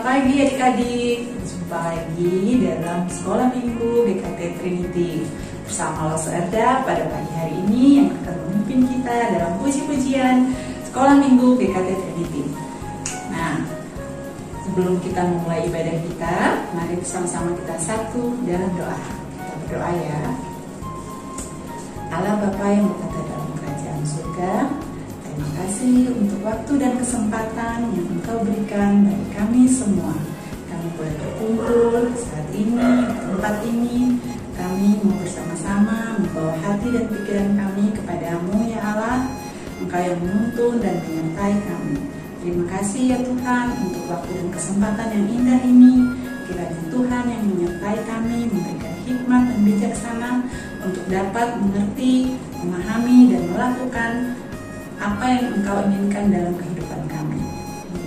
Selamat pagi adik-adik. Jumpa lagi dalam Sekolah Minggu GKT Trinity bersama Loso Erda pada pagi hari ini yang akan memimpin kita dalam puji-pujian Sekolah Minggu GKT Trinity. Nah, sebelum kita memulai ibadah kita, mari bersama-sama kita satu dalam doa. Kita berdoa ya. Allah Bapa yang berkata dalam kerajaan surga, terima kasih untuk waktu dan kesempatan yang Engkau berikan bagi kami semua. Kami boleh berkumpul saat ini, di tempat ini. Kami mau bersama-sama membawa hati dan pikiran kami kepadamu ya Allah. Engkau yang menuntun dan menyertai kami. Terima kasih ya Tuhan untuk waktu dan kesempatan yang indah ini. Kiranya Tuhan yang menyertai kami, memberikan hikmat dan bijaksana untuk dapat mengerti, memahami, dan melakukan apa yang Engkau inginkan dalam kehidupan kami.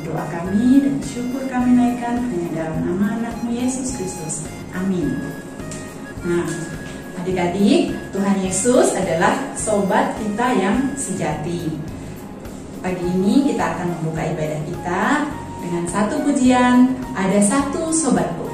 Doa kami dan syukur kami naikkan hanya dalam nama anak-Mu Yesus Kristus. Amin. Nah, adik-adik, Tuhan Yesus adalah sobat kita yang sejati. Pagi ini kita akan membuka ibadah kita dengan satu pujian, Ada Satu Sobatku.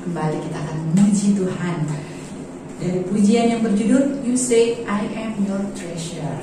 Kembali kita akan memuji Tuhan dari pujian yang berjudul You Say I Am Your Treasure.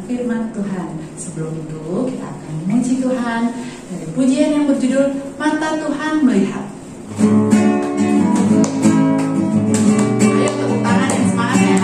firman Tuhan. Sebelum itu kita akan memuji Tuhan dari pujian yang berjudul Mata Tuhan Melihat. Ayo tepuk tangan yang semangat ya.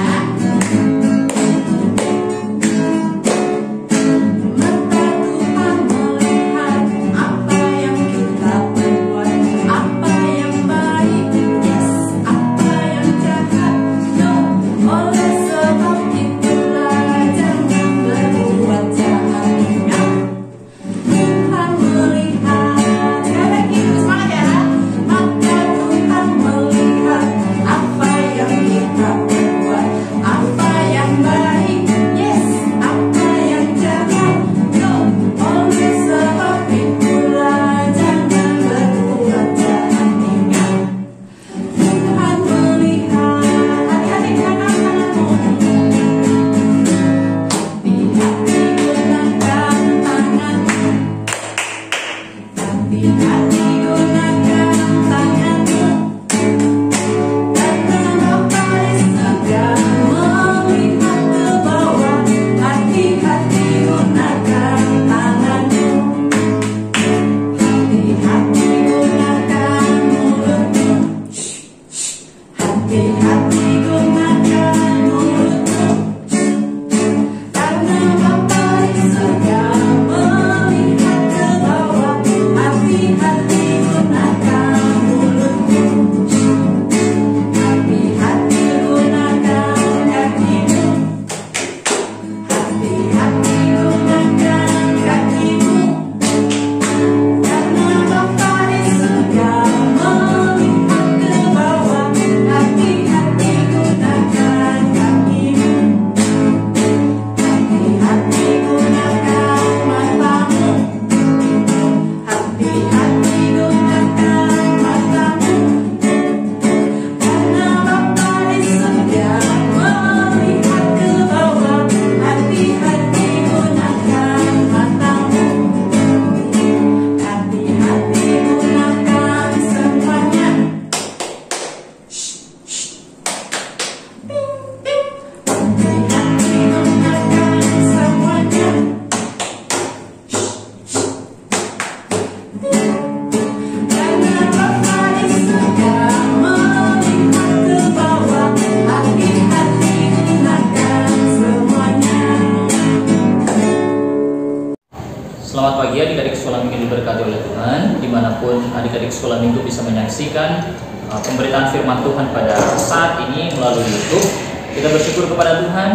Selamat pagi adik-adik sekolah minggu diberkati oleh Tuhan. Dimanapun adik-adik sekolah minggu bisa menyaksikan pemberitaan firman Tuhan pada saat ini melalui YouTube. Kita bersyukur kepada Tuhan,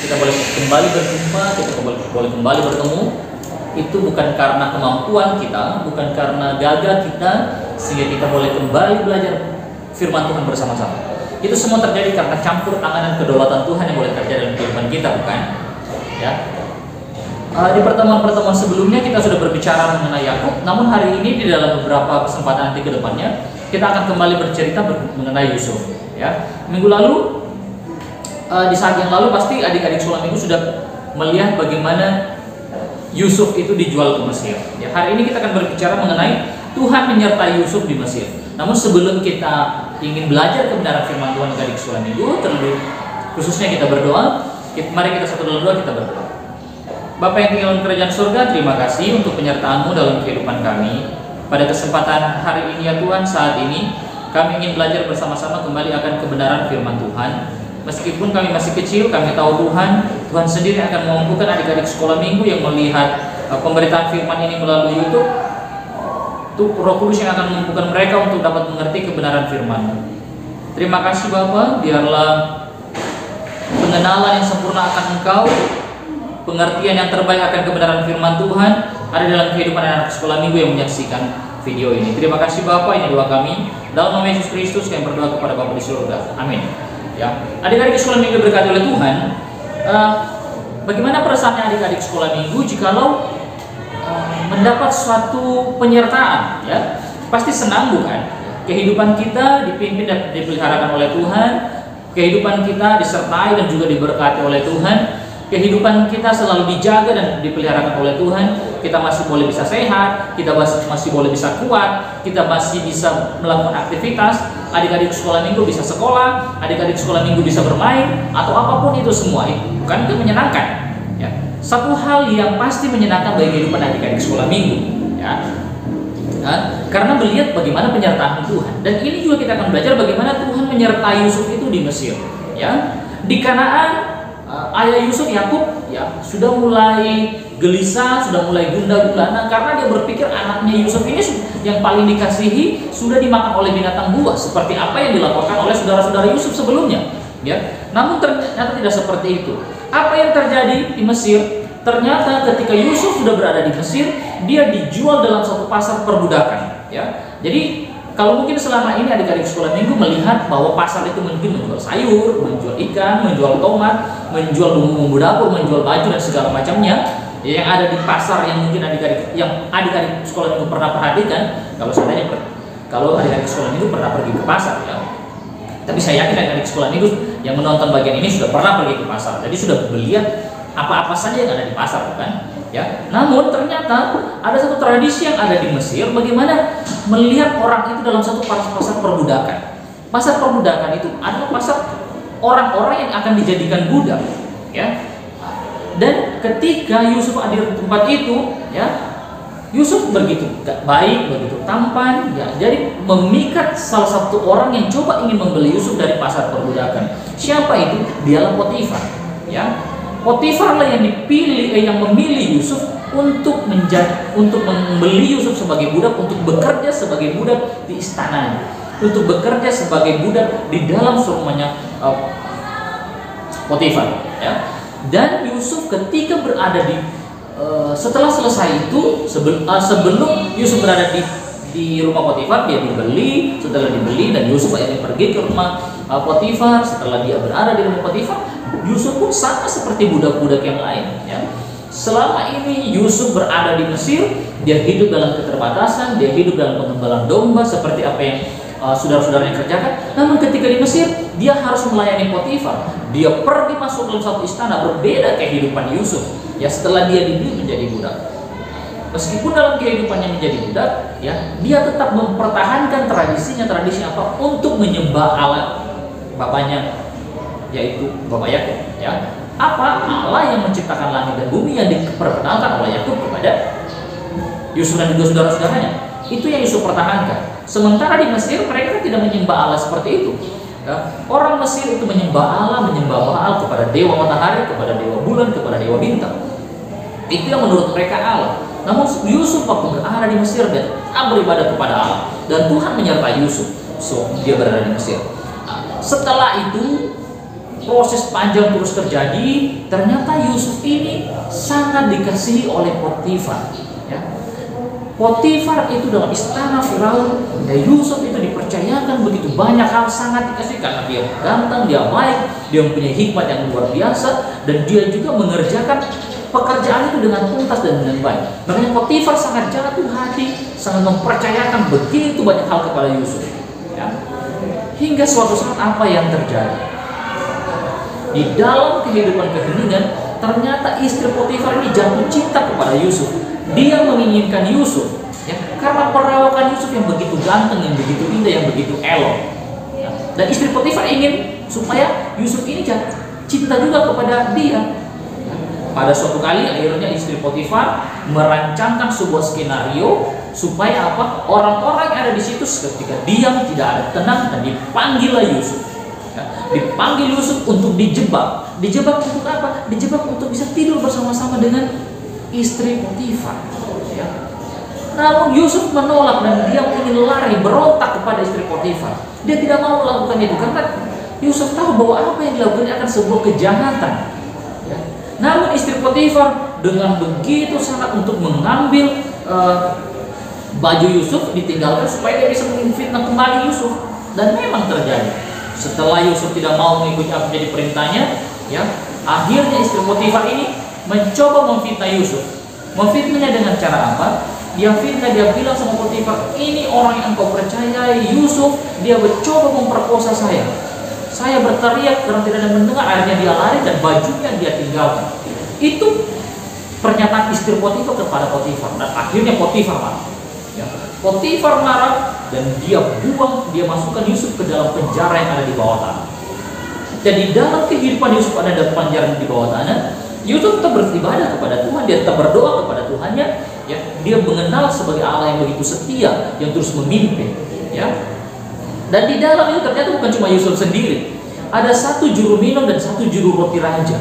kita boleh kembali berjumpa, kita boleh kembali bertemu. Itu bukan karena kemampuan kita, bukan karena gagah kita, sehingga kita boleh kembali belajar firman Tuhan bersama-sama. Itu semua terjadi karena campur tangan dan kedaulatan Tuhan yang boleh terjadi dalam kehidupan kita, bukan? Ya. Di pertemuan-pertemuan sebelumnya kita sudah berbicara mengenai Yakub, namun hari ini di dalam beberapa kesempatan nanti ke depannya kita akan kembali bercerita mengenai Yusuf. Ya, minggu lalu, di saat yang lalu pasti adik-adik sekolah minggu sudah melihat bagaimana Yusuf itu dijual ke Mesir. Ya, hari ini kita akan berbicara mengenai Tuhan menyertai Yusuf di Mesir. Namun sebelum kita ingin belajar kebenaran firman Tuhan adik-adik sekolah minggu, terlebih khususnya kita berdoa. Mari kita satu dalam doa, kita berdoa. Bapa yang tinggal di kerajaan surga, terima kasih untuk penyertaan-Mu dalam kehidupan kami. Pada kesempatan hari ini ya Tuhan, saat ini kami ingin belajar bersama-sama kembali akan kebenaran firman Tuhan. Meskipun kami masih kecil, kami tahu Tuhan sendiri akan memampukan adik-adik sekolah minggu yang melihat pemberitaan firman ini melalui YouTube. Roh Kudus yang akan memampukan mereka untuk dapat mengerti kebenaran firman-Mu. Terima kasih Bapa, biarlah pengenalan yang sempurna akan Engkau, pengertian yang terbaik akan kebenaran firman Tuhan ada dalam kehidupan anak sekolah minggu yang menyaksikan video ini. Terima kasih Bapak, ini doa kami dalam nama Yesus Kristus, kami berdoa kepada Bapa di surga. Amin. Ya, adik-adik sekolah minggu berkati oleh Tuhan. Bagaimana perasaannya adik-adik sekolah minggu jikalau mendapat suatu penyertaan? Ya, pasti senang bukan? Kehidupan kita dipimpin dan dipeliharakan oleh Tuhan. Kehidupan kita disertai dan juga diberkati oleh Tuhan. Kehidupan kita selalu dijaga dan dipeliharakan oleh Tuhan. Kita masih boleh bisa sehat, kita masih boleh bisa kuat, kita masih bisa melakukan aktivitas. Adik-adik sekolah minggu bisa sekolah, adik-adik sekolah minggu bisa bermain, atau apapun itu semua itu bukan itu menyenangkan. Ya. satu hal yang pasti menyenangkan bagi kehidupan adik-adik sekolah minggu, ya. Karena melihat bagaimana penyertaan Tuhan, dan ini juga kita akan belajar bagaimana Tuhan menyertai Yusuf itu di Mesir, ya. Di Kanaan, ayah Yusuf, Yakub, ya, sudah mulai gelisah, sudah mulai gundah gulana karena dia berpikir anaknya Yusuf ini yang paling dikasihi sudah dimakan oleh binatang buas, seperti apa yang dilakukan oleh saudara-saudara Yusuf sebelumnya, ya. Namun ternyata tidak seperti itu. Apa yang terjadi di Mesir? Ternyata ketika Yusuf sudah berada di Mesir, dia dijual dalam satu pasar perbudakan, ya. Jadi kalau mungkin selama ini adik-adik sekolah minggu melihat bahwa pasar itu mungkin menjual sayur, menjual ikan, menjual tomat, menjual bumbu-bumbu dapur, menjual baju dan segala macamnya, ya, yang ada di pasar yang mungkin adik-adik sekolah minggu pernah perhatikan. Kalau adik-adik sekolah minggu pernah pergi ke pasar, ya. Tapi saya yakin adik-adik sekolah minggu yang menonton bagian ini sudah pernah pergi ke pasar, jadi sudah melihat apa-apa saja yang ada di pasar, bukan? Ya. Namun ternyata ada satu tradisi yang ada di Mesir, bagaimana melihat orang itu dalam satu pasar perbudakan. Pasar perbudakan itu adalah pasar orang-orang yang akan dijadikan budak, ya. Dan ketika Yusuf ada di tempat itu, ya, Yusuf begitu baik, begitu tampan, ya, jadi memikat salah satu orang yang coba ingin membeli Yusuf dari pasar perbudakan. Siapa itu? Dialah Potifar, ya. Potifar lah yang memilih Yusuf untuk membeli Yusuf sebagai budak, untuk bekerja sebagai budak di istananya, untuk bekerja sebagai budak di dalam rumahnya Potifar, ya. Dan Yusuf ketika berada setelah selesai itu, sebelum Yusuf berada di rumah Potifar, dia dibeli. Setelah dibeli dan Yusuf akhirnya pergi ke rumah Potifar. Setelah dia berada di rumah Potifar, Yusuf pun sama seperti budak-budak yang lain, ya. Selama ini Yusuf berada di Mesir, dia hidup dalam keterbatasan, dia hidup dalam pengembalan domba seperti apa yang saudara-saudaranya kerjakan. Namun ketika di Mesir, dia harus melayani Potifar. Dia pergi masuk dalam satu istana, berbeda kehidupan Yusuf, ya, setelah dia dibeli menjadi budak. Meskipun dalam kehidupannya menjadi budak, ya, dia tetap mempertahankan tradisi apa? Untuk menyembah Allah bapaknya, yaitu Bapak Yakub, ya. Apa? Allah yang menciptakan langit dan bumi yang diperkenalkan oleh Yakub kepada Yusuf dan juga saudara-saudaranya. Itu yang Yusuf pertahankan. Sementara di Mesir mereka tidak menyembah Allah seperti itu, ya. Orang Mesir itu menyembah Allah, menyembah Baal, kepada dewa matahari, kepada dewa bulan, kepada dewa bintang. Itu yang menurut mereka Allah. Namun Yusuf waktu berada di Mesir, dia tetap beribadah kepada Allah, dan Tuhan menyertai Yusuf. Dia berada di Mesir. Setelah itu proses panjang terus terjadi. Ternyata Yusuf ini sangat dikasihi oleh Potifar, ya. Potifar itu dalam istana Firaun, dan Yusuf itu dipercayakan begitu banyak hal, sangat dikasihi karena dia ganteng, dia baik, dia mempunyai hikmat yang luar biasa, dan dia juga mengerjakan pekerjaan itu dengan tuntas dan dengan baik. Makanya Potifar sangat jatuh hati, sangat mempercayakan begitu banyak hal kepada Yusuf, ya. Hingga suatu saat apa yang terjadi? Di dalam kehidupan keheningan, ternyata istri Potifar ini jatuh cinta kepada Yusuf. Dia menginginkan Yusuf, ya, karena perawakan Yusuf yang begitu ganteng, yang begitu indah, yang begitu elok, ya. Dan istri Potifar ingin supaya Yusuf ini jatuh cinta juga kepada dia. Pada suatu kali akhirnya istri Potifar merancangkan sebuah skenario supaya apa? Orang-orang yang ada di situ ketika diam, tidak ada tenang, dan dipanggillah Yusuf. Dipanggil Yusuf untuk dijebak. Dijebak untuk apa? Dijebak untuk bisa tidur bersama-sama dengan istri Potifar, ya. Namun Yusuf menolak dan dia ingin lari, berontak kepada istri Potifar. Dia tidak mau melakukan itu karena Yusuf tahu bahwa apa yang dilakukan akan sebuah kejahatan, ya. Namun istri Potifar dengan begitu sangat untuk mengambil baju Yusuf, ditinggalkan supaya dia bisa memfitnah kembali Yusuf. Dan memang terjadi. Setelah Yusuf tidak mau mengikuti apa jadi perintahnya, ya, akhirnya istri Potifar ini mencoba memfitnah Yusuf. Memfitnahnya dengan cara apa? Dia fitnah, dia bilang sama Potifar, ini orang yang engkau percayai, Yusuf, dia mencoba memperkosa saya. Saya berteriak karena tidak ada mendengar, akhirnya dia lari dan bajunya dia tinggalkan. Itu pernyataan istri Potifar kepada Potifar, dan akhirnya Potifar marah, ya. Potifar marah dan dia masukkan Yusuf ke dalam penjara yang ada di bawah tanah. Dan di dalam kehidupan Yusuf ada dalam penjara di bawah tanah, Yusuf tetap beribadah kepada Tuhan, dia tetap berdoa kepada Tuhannya, ya. Dia mengenal sebagai Allah yang begitu setia, yang terus memimpin, ya. Dan di dalam itu ternyata bukan cuma Yusuf sendiri. Ada 1 juru minum dan 1 juru roti raja,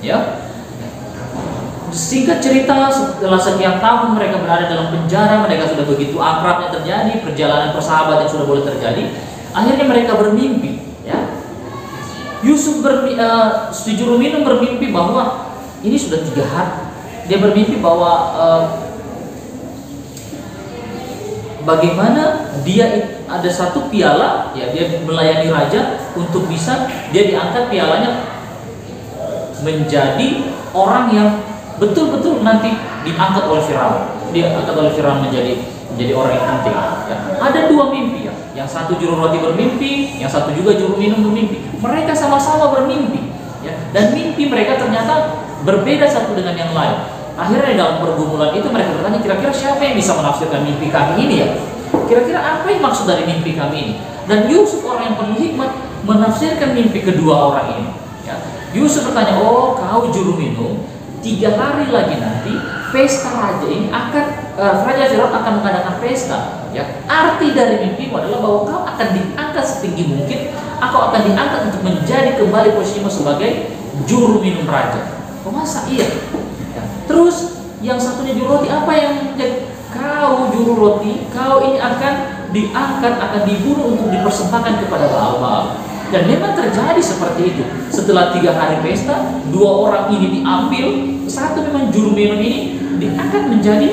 ya. Singkat cerita, setelah sekian tahun mereka berada dalam penjara, mereka sudah begitu akrabnya terjadi, perjalanan persahabatan sudah boleh terjadi. Akhirnya mereka bermimpi, ya. Yusuf si juru minum bermimpi bahwa ini sudah 3 hari. Dia bermimpi bahwa bagaimana dia ada 1 piala, ya, dia melayani raja untuk bisa dia diangkat pialanya menjadi orang yang betul-betul nanti diangkat oleh Firaun. Dia angkat oleh Firaun menjadi orang yang penting. Ya. Ada 2 mimpi, ya. Yang 1 juru roti bermimpi, yang 1 juga juru minum bermimpi. Mereka sama-sama bermimpi, ya. Dan mimpi mereka ternyata berbeda satu dengan yang lain. Akhirnya dalam pergumulan itu mereka bertanya, kira-kira siapa yang bisa menafsirkan mimpi kami ini, ya? Kira-kira apa yang maksud dari mimpi kami ini? Dan Yusuf, orang yang penuh hikmat, menafsirkan mimpi kedua orang ini, ya. Yusuf bertanya, oh kau juru minum, 3 hari lagi nanti pesta raja ini akan Raja Firaun akan mengadakan pesta, ya. Arti dari mimpimu adalah bahwa kau akan diangkat setinggi mungkin, kau akan diangkat untuk menjadi kembali posisimu sebagai juru minum raja. Oh, masa iya? Ya. Terus yang satunya juru roti, apa yang menjadi? Kau juru roti, kau ini akan diangkat, akan dibunuh untuk dipersembahkan kepada Baal-Baal. Dan memang terjadi seperti itu. Setelah 3 hari pesta, 2 orang ini diambil, 1 memang juru minum ini diangkat menjadi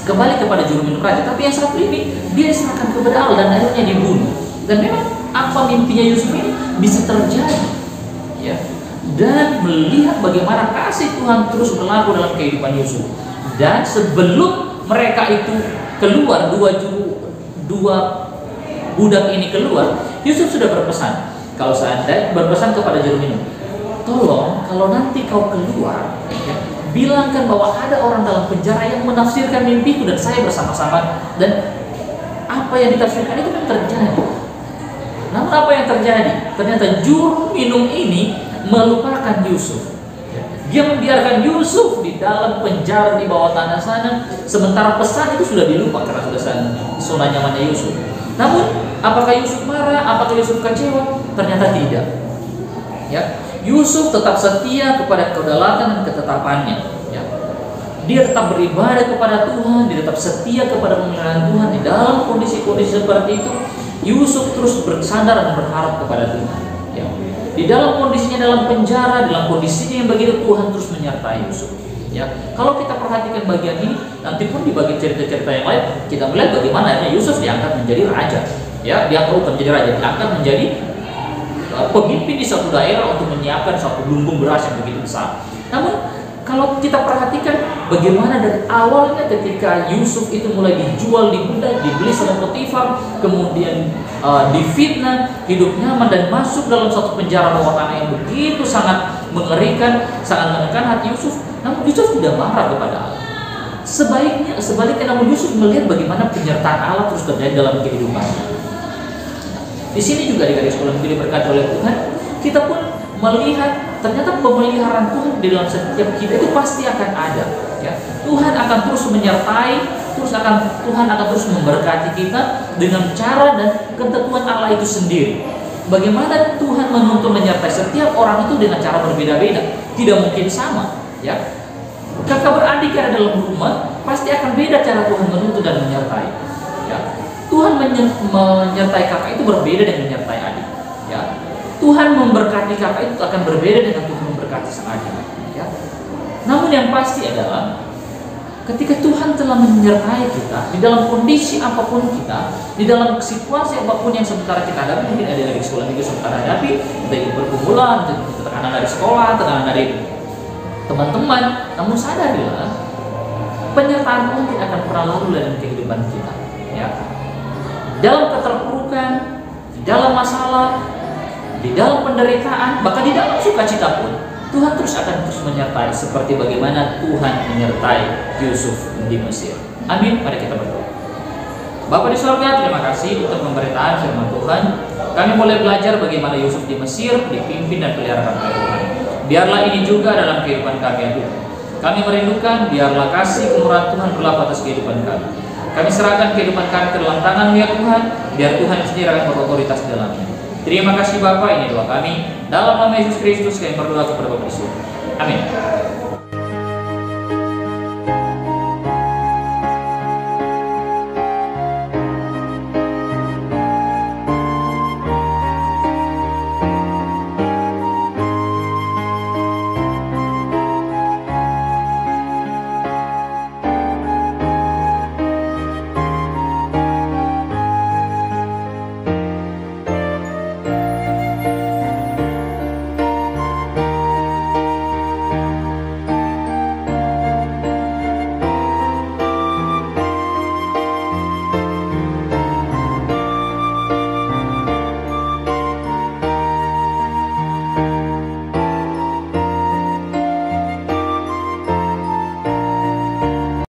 kembali kepada juru minum raja, tapi yang 1 ini dia diserahkan kepada Allah dan akhirnya dibunuh. Dan memang apa mimpinya Yusuf ini bisa terjadi, ya. Dan melihat bagaimana kasih Tuhan terus berlaku dalam kehidupan Yusuf. Dan sebelum mereka itu keluar, dua budak ini keluar, Yusuf sudah berpesan. Kalau seandainya berpesan kepada juru minum, tolong kalau nanti kau keluar, ya, bilangkan bahwa ada orang dalam penjara yang menafsirkan mimpiku dan saya bersama-sama, dan apa yang ditafsirkan itu kan terjadi. Namun apa yang terjadi? Ternyata juru minum ini melupakan Yusuf. Dia membiarkan Yusuf di dalam penjara di bawah tanah sana, sementara pesan itu sudah dilupa karena sudah zona nyamannya Yusuf. Namun apakah Yusuf marah? Apakah Yusuf kecewa? Ternyata tidak. Ya, Yusuf tetap setia kepada kedaulatan dan ketetapannya. Ya. Dia tetap beribadah kepada Tuhan, dia tetap setia kepada pemeliharaan Tuhan. Di dalam kondisi-kondisi seperti itu, Yusuf terus bersandar dan berharap kepada Tuhan. Ya. Di dalam kondisinya dalam penjara, dalam kondisinya yang begitu, Tuhan terus menyertai Yusuf. Ya, kalau kita perhatikan bagian ini, nanti pun di bagian cerita-cerita yang lain, kita melihat bagaimana akhirnya Yusuf diangkat menjadi raja. Ya, diangkat menjadi raja, diangkat menjadi pemimpin di suatu daerah untuk menyiapkan suatu lumbung beras yang begitu besar. Namun kalau kita perhatikan bagaimana dari awalnya ketika Yusuf itu mulai dijual, dibeli sama Potifar, kemudian difitnah, hidup nyaman dan masuk dalam suatu penjara bawah tanah yang begitu sangat mengerikan, sangat menekan hati Yusuf. Namun Yusuf tidak marah kepada Allah. Sebaliknya namun Yusuf melihat bagaimana penyertaan Allah terus terjadi dalam kehidupannya. Di sini juga adik-adik sekolah yang diberkati oleh Tuhan, kita pun melihat ternyata pemeliharaan Tuhan di dalam setiap kita itu pasti akan ada. Ya. Tuhan akan terus menyertai, Tuhan akan terus memberkati kita dengan cara dan ketentuan Allah itu sendiri. Bagaimana Tuhan menuntun menyertai setiap orang itu dengan cara berbeda-beda, tidak mungkin sama. Ya. Kakak beradik ada dalam rumah, pasti akan beda cara Tuhan menuntun dan menyertai. Ya. Tuhan menyertai kakak itu berbeda dengan menyertai adik. Ya. Tuhan memberkati kakak itu akan berbeda dengan Tuhan memberkati sang adik. Ya. Namun yang pasti adalah ketika Tuhan telah menyertai kita di dalam kondisi apapun kita, di dalam situasi apapun yang sementara kita hadapi, mungkin ada dari sekolah minggu sementara hadapi, dari pergumulan, tekanan dari sekolah, tekanan dari teman-teman, namun sadarilah penyertaan Tuhan tidak akan pernah lalu dalam kehidupan kita. Ya. Dalam keterpurukan, di dalam masalah, di dalam penderitaan, bahkan di dalam sukacita pun, Tuhan terus akan terus menyertai seperti bagaimana Tuhan menyertai Yusuf di Mesir. Amin. Mari kita berdoa. Bapa di surga, terima kasih untuk pemberitaan firman Tuhan. Kami boleh belajar bagaimana Yusuf di Mesir dipimpin dan pelihara oleh Tuhan. Biarlah ini juga dalam kehidupan kami ya Tuhan. Kami merindukan biarlah kasih kemurahan Tuhan berlaku atas kehidupan kami. Kami serahkan kehidupan kami ke dalam tangan-Mu ya Tuhan, biar Tuhan sendiri akan berotoritas di dalamnya. Terima kasih Bapa, ini doa kami. Dalam nama Yesus Kristus kami berdoa kepada Bapa di surga. Amin.